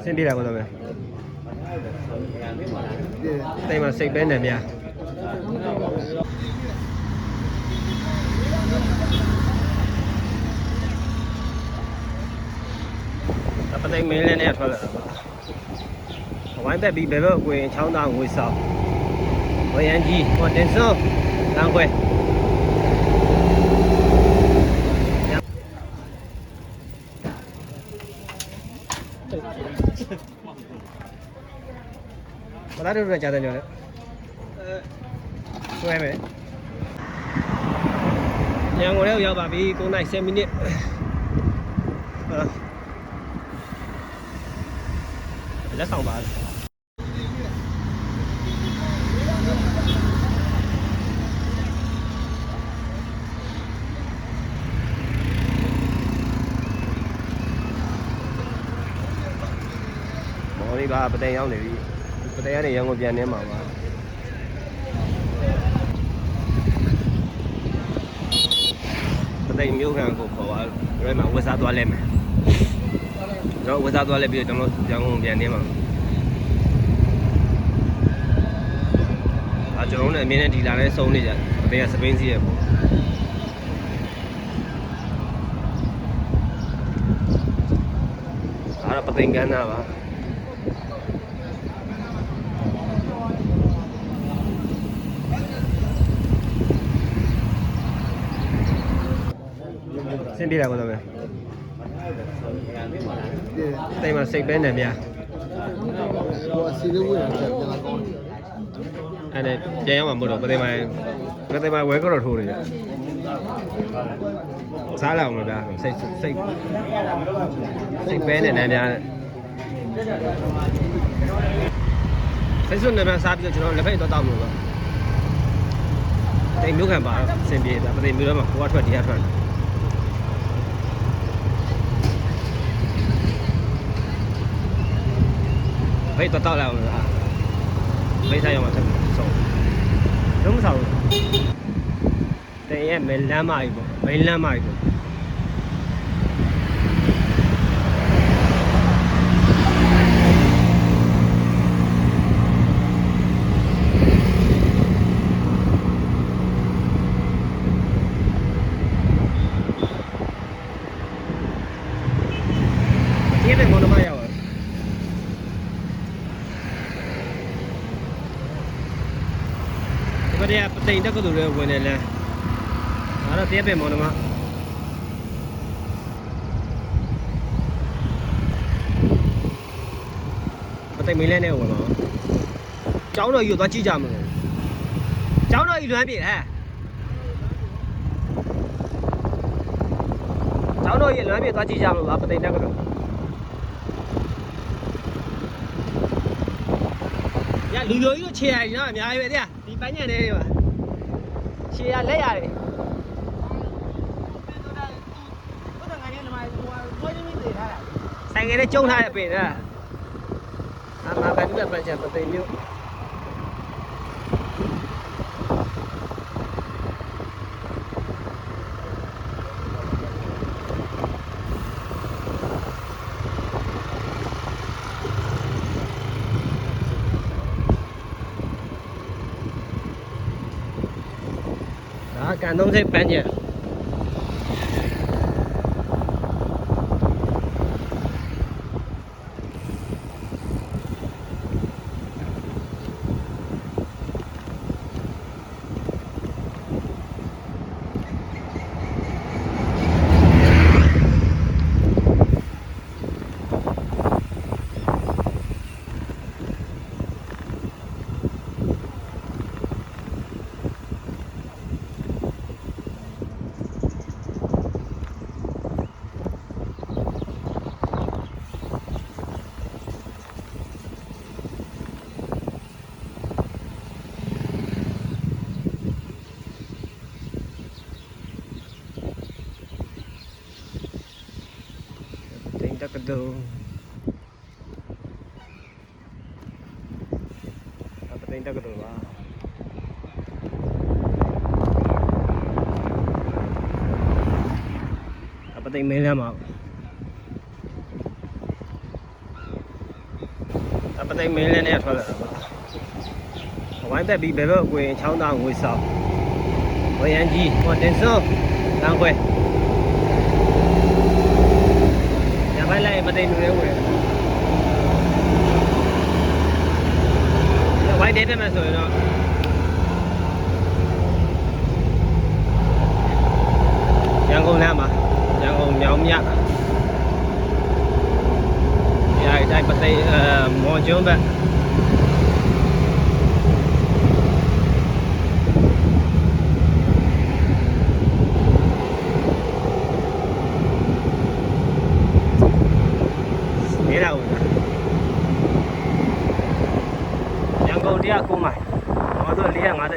Xin đi làm rồi đây mà xịt bên này nha bắt tay mình lên này thôi quán bé bị bé vợ quên cháu nào ngồi sau với anh gì còn đến sớm đang quên có đá được rồi trả tiền rồi đấy cho em ấy nhà ngồi đây giờ bà bị cô này xem mini rất xong bà bỏ đi ba bữa nay ông này bữa nay này ông có tiền em mà bữa nay nhiều hàng của họ rồi mà quay sao toa lên rồi quay sao toa lên bây giờ trong nó không tiền em màကျွန်တော်တို့အမြင်နဲ့ဒီလာလဲစုံနေကြအသေးကစပိန်စီရဲ့ပေါ့အားတော့ပသိမ်ကန်းနာပါဆင်းပြေးလာကောတော့မယ်တိမ်မှာစိတ်ပဲနေများဟိုအစီလေးဝင်ပြန်လာကောင်းအဲ့ဒါပြန်ရမှာမဟုတ်တော့ပသိမ်မှာဝဲကတော့ထိုးနေကြစားလာအောင်မလားစိတ်ပဲနေနေများစိတ်စွနေများစားပြီးတော့ကျွန်တော်လက်ဖက်တော့တောက်လို့ပါတိမ်မျိုးခံပါစင်ပြေတာပသိမ်မျိုးတော့မှာကိုကထွက်တရားထွက်ဘိတ်တော့တောက်လာအောင်လားဘိတ်စားရမှာဆက်ဆုံးလုံးမစားဘူးတဲ့ရဲ့မဲလမ်းမကြီးပေါ့မဲလမ်းမကြီးပေါ့ဒီပဲမော်နမရောက်ပတိန်တက်ကတော့လည်းဝင်နေလဲဒါတော့တည့်ပဲမောင်နှမပတိန်မင်းလဲနေဝင်ပါကျောင်းတော်ကြီးကိုသွားကြည့်ကြမလို့ကျောင်းတော်ကြီးလွမ်းပြေဟဲ့ကျောင်းတော်ကြီးလွမ်းပြေသွားကြည့်ကြမလို့ပါပတိန်တက်ကတော့ရလူမျိုးကြီးတို့ခြေရည်နော်အများကြီးပဲတဲ့ဒီပန်းညံနေတွေပါခြေရလက်ရတယ်ဆိုင်ငယ်နဲ့ကျုံထားတဲ့ပင်လားအမှားပဲပြပတ်ချက်ပသိမ်မျိုး感动这半年。Kita kedua apa tindak kedua apa tindak mana mau သိမင်းလည်းနဲ့ထွက်လာတော့ဝိုင်းတက်ပြီးဘယ်ဘက်ကိုရင်ချောင်းသားငွေဆောင်ဝရန်ကြီးဟောတင်စောလမ်းခွဲညပိုင်းလိုက်မသိလူတွေဝင်ဝိုင်းတက်မယ်ဆိုရင်တော့ရန်ကုန်လမ်းမှာရန်ကုန်မြောင်မြရိုက်တိုင်းပသိမော်ကျွန်းဘက်နေတာဦးရန်ကုန်109မိုင်မော်တို့456မိုင်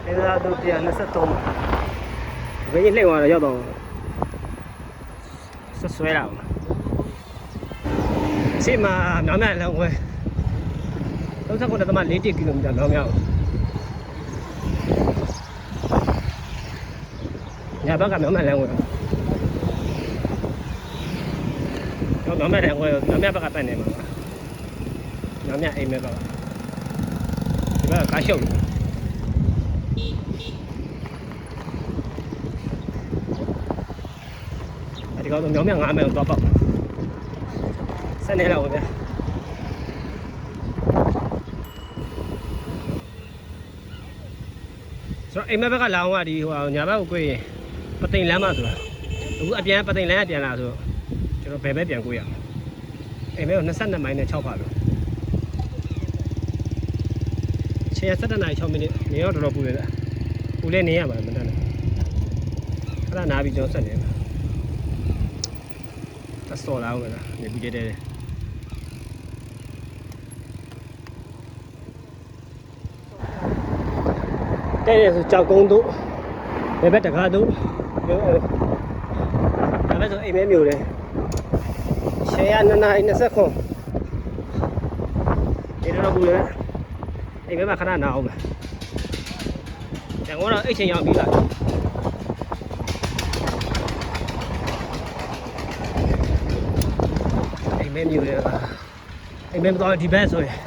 နေသာတို့123မိုင်ဘယ်ကြီးလှည့်သွားတော့ရောက်တော့ဆွဲလာအောင်ရှေ့မှာမြောင်မြလမ်းခွဲ39.4 ကီလိုမီတာမြောင်မြညာဘက်ကမြောင်မြလမ်းခွဲမြောင်မြလမ်းခွဲမြောင်မြဘက်ကပတ်နေမှာမြောင်မြအိမ်မဲဘက်ကဒီဘက်ကကားရှုပ်ဒီကောင်တော့မြောင်မြ9မိုင်ကိုသွားပေါက်ဆက်နေလောက်ဗျာဆိုတော့အိမ်မက်ဘက်ကလာအောင်ကဒီဟိုညာဘက်ကိုကိုရင်ပသိမ်လမ်းမဆိုတာအခုအပြန်ပသိမ်လမ်းကပြန်လာဆိုတော့ကျွန်တော်ဘယ်ဘက်ပြန်ကိုရအောင်အိမ်မက်က22မိုင်နဲ့6ပါလို့ချိန်7နာရီ6မိနစ်နေတော့တော်တော်ပူတယ်လားပူလဲနေရမှာမတန်းနဲ့အဲ့ဒါနားပြီးကျွန်တော်ဆက်နေမှာအစော်လာအောင်လားနေပြီးတဲ့ဆိုကြောက်ကုန်းတို့ဘယ်ဘက်တကားတို့ဒါပဲဆိုအိမ်မဲမျိုးတယ်ရှယ်ရ2နာရီ20ခွန်ဒီတော့ဘူးလေအိမ်မဲမှာခဏနာအောင်ပဲကျွန်တော်တော့အိတ်ချိန်ရောက်ပြီလားအိမ်မဲမျိုးတယ်အိမ်မဲတော့ဒီဘက်ဆိုရင်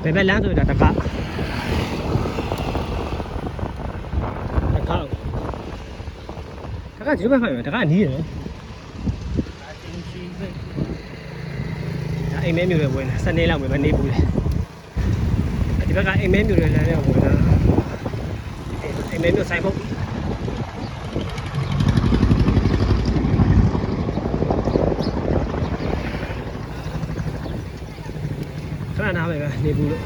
ဘယ်ဘက်လမ်းဆိုရင်တကားဒီဘက်ဖိုင်မှာတကားနီးတယ်အိမ်မဲမျိုးတွေဝင်စနေလောက်ပဲနေပူတယ်ဒီဘက်ကအိမ်မဲမျိုးတွေလမ်းထဲဝင်လာအိမ်မဲမျိုးဆိုင်ဖို့ခဏနားပဲနေပူလို့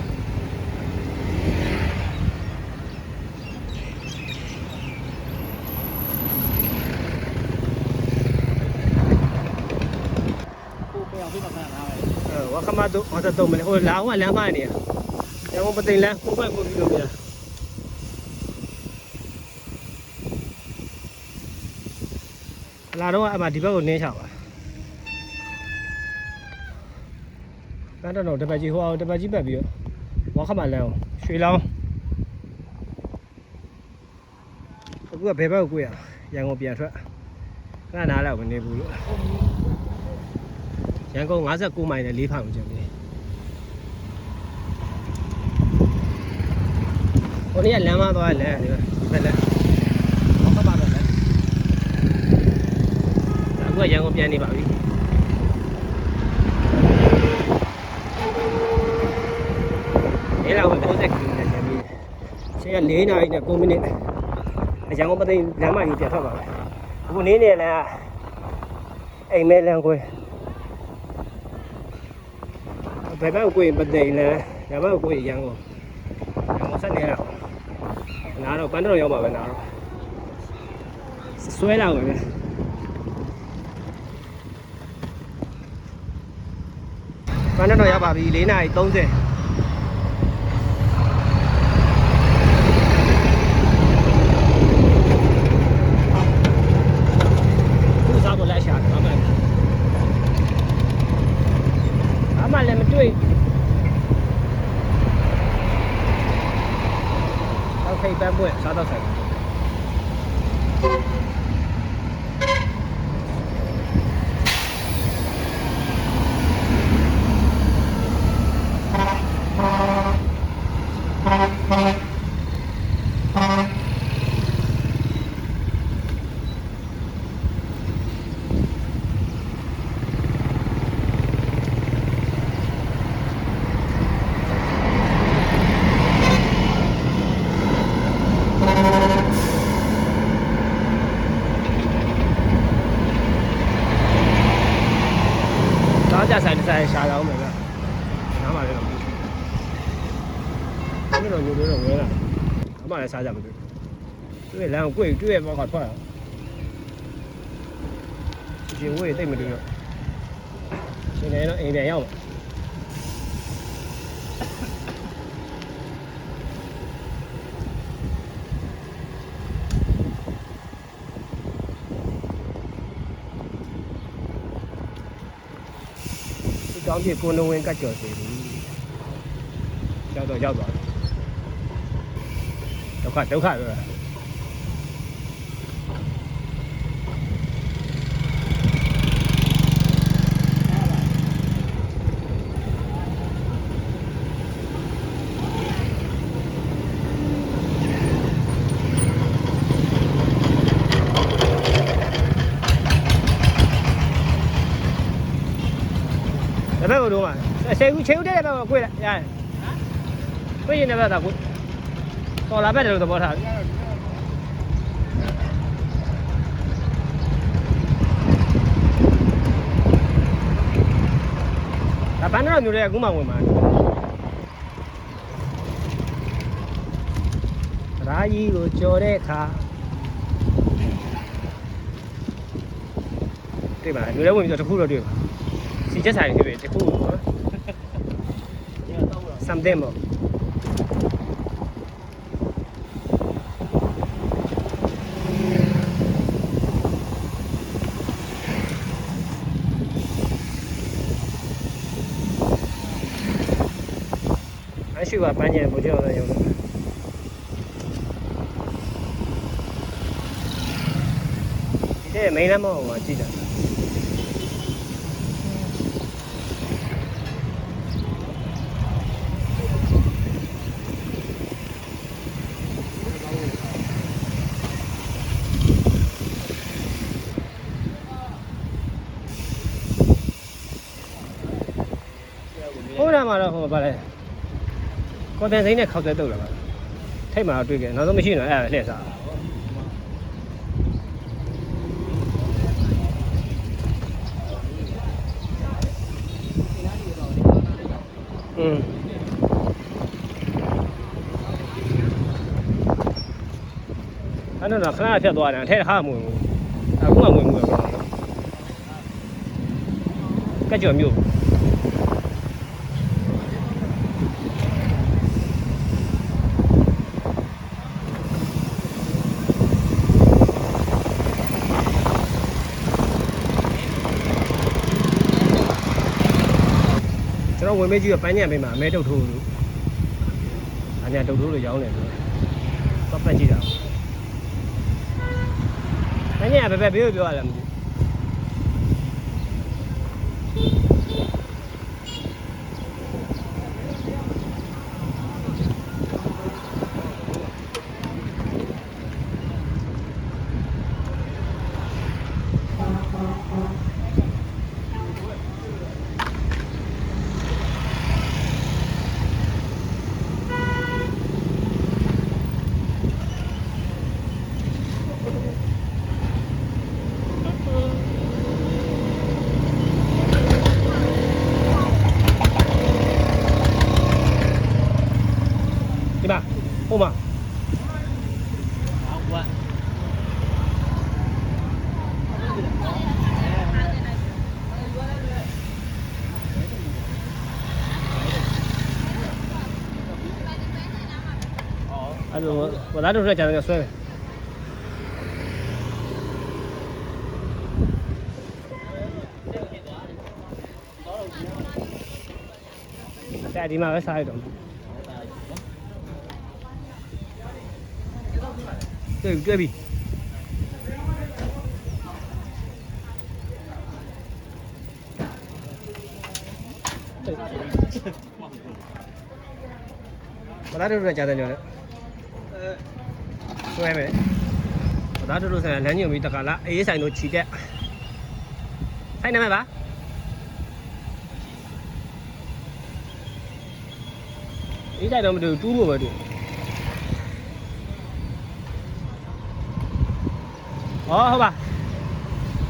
ဝါခမတို့ဟောတော့မလဲဟိုလာအောင်လမ်းမနေရရန်ကုန်ပသိမ်လမ်းကိုဘက်ကိုပြီးလို့ပြလာတော့အမဒီဘက်ကိုနင်းချပါအဲ့တော့တပတ်ကြီးဟိုအောင်တပတ်ကြီးပတ်ပြီးတော့ဝါခမလမ်းအောင်ရွှေလောင်းအခုကဘယ်ဘက်ကိုကိုရရန်ကုန်ပြန်ထွက်ခဏနားလောက်မနေဘူးလို့ရန်ကုန်59မိုင်နဲ့4ဖောင်ကျန်တယ်ဟိုနေ့ကလမ်းမသွားလဲဒီဘက်လက်ဘာမှမပါတော့လဲအခုကရန်ကုန်ပြန်နေပါပြီဒီလောက်ကို30ကီလိုမီတာကျန်ပြီချိန်က4နာရီနဲ့9မိနစ်ရန်ကုန်ပသိမ်လမ်းမကြီးပြန်ထွက်ပါမယ်အခုနေ့နေလမ်းကအိမ်မဲလမ်းခွဲဘယ်ဘက်ကိုပသိမ်လဲညဘက်ကိုရန်ကုန်ဆက်နေတော့နားတော့ပန်းတော်ရောက်ပါပဲနားတော့ဆွဲလာဝင်ပဲပန်းတော်ရောက်ပါပြီ4နာရီ30ခုစားဖို့လက်ရှာတော့မှအမှလည်းမတွေ့ဖိတ်ပန်းပွင့်စားတော့ဆိုင် နောက်ကြဆိုင်ဆိုင်ရှာတော့မယ်ဗျနားမှာလည်းတော့အဲ့လိုညို့တော့ဝဲလာအမှလည်းစားကြမလို့တွေ့လမ်းကိုတွေ့ဘောကထွက်အောင်ရှင်ဝေးတိတ်မတွေ့တော့ရှင်နေတော့အိမ်ပြန်ရောက်မှာကျောင်းပြေကိုလုံးဝင်းကတ်ကြော်စီရောက်တော့ရောက်သွားဒုက္ခပဲဒါပဲကိုတော့မှာဆေကူချေဦးတဲ့ဘက်ကိုကိုရရတယ်ကိုရင်တဲ့ဘက်ကကိုတော်လာပဲတယ်လို့သဘောထားဒါဘန်တော့မျိုးတွေကအခုမှဝင်မှာရာကြီးကိုကြော်တဲ့အခါတွေ့ပါမျိုးလည်းဝင်ပြီးတော့တခုတော့တွေ့ပါစီချက်ဆိုင်ဖြစ်ဖြစ်တခုနော် something ပေါ့အရှိကပန်းကျင်ပို့ကြောက်တော့ရုံတော့ဒီမိန်းလမ်းမဟုတ်မှာကြည့်တာဟိုနာမှာတော့ဟိုဘာလဲကွန်တန်စိမ်းနဲ့ခောက်သက်တုတ်လာပါထိတ်မှာတော့တွေ့ခဲ့နောက်ဆုံးမရှိတော့အဲ့ဒါလှည့်စားအဲ့တော့ခဏဖြတ်သွားတယ်အထက်ဟာမဝင်ဘူးအခုမှဝင်ဘူးတော့ကကြော်မျိုးကျွန်တော်ဝင်မေးကြည့်ရပန်းညံပေးမှာအမဲတုတ်ထိုးလို့အညာတုတ်ထိုးလို့ရောင်းတယ်ဆိုတော့ပတ်ကြည့်တာပန်းညံဘယ်ဘေးကိုပြောရလဲမသိဒီမှာဟိုမှာအဲ့လိုဘာသာတို့ထွက်ကြတယ်ဆွဲတယ်အဲ့ဒီမှာပဲစားရတော့တွေ့ပြီဘာသာတို့ကြားတယ်ညောလေဆွဲမယ်ဘာသာတို့ဆိုင်လမ်းညွန်ပြီးတခါလားအေးဆိုင်တို့ခြိတက်ဆိုင်နာမည်ပါအေးဆိုင်တော့မတူတူးလို့ပဲတူဟုတ်ပါ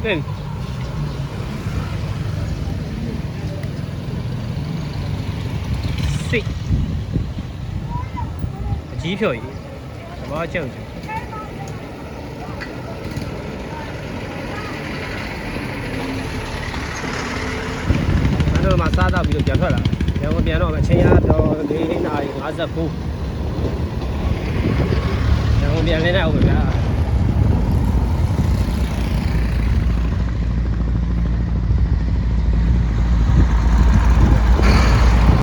တွေ့ sweet အကြီးဖြော်ကြီးသဘောကျုပ်မှာစားတော့ပြီးတော့ပြန်ထွက်လာ။ပြန်တော့အချိန်ရတော့4:59။ပြန်လင်းနေအောင်ဗျာ။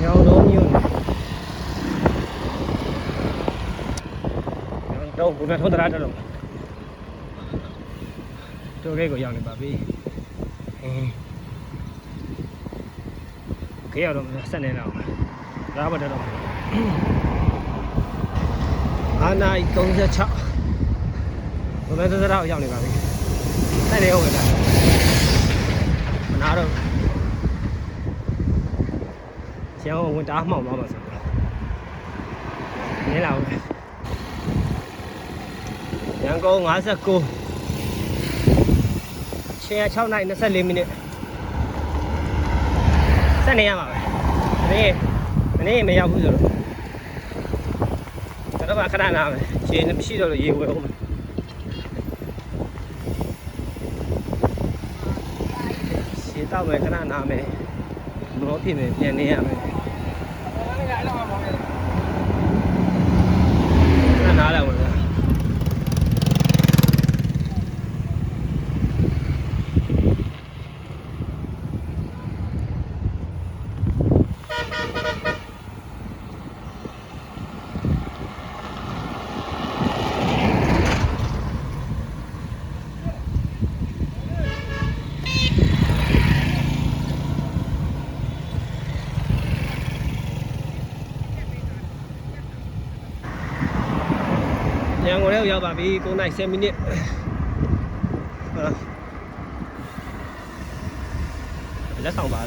ညောင်လုံးမျိုးနဲ့တော့ဘုရားထုံးတရာတော့တို့လေးကိုရောက်နေပါပြီ။ခေရတော့ဆက်နေတော့ဒါမှတော့အာနာ36ဘယ်လိုသရားရောက်နေပါပြီဆက်နေဟုတ်လားမနာတော့ကျောင်းဝင်တားမှောက်သွားမှာဆိုနေလာဦးရန်ကုန်59ချိန်6:24မိနစ်ဆက်နေရမှာပဲမနေ့မရောက်ဘူးဆိုတော့ခဏနာမယ်ရေမရှိတော့လို့ရေဝယ်အောင်ရေတောက်မယ်ခဏနာမယ်မလို့ဖြစ်မယ်ပြန်နေရမယ်ခဏနားလိုက်ပါရန်ကုန်ထဲရောက်ပါပြီ9:10မိနစ်လက်ဆောင်ပါ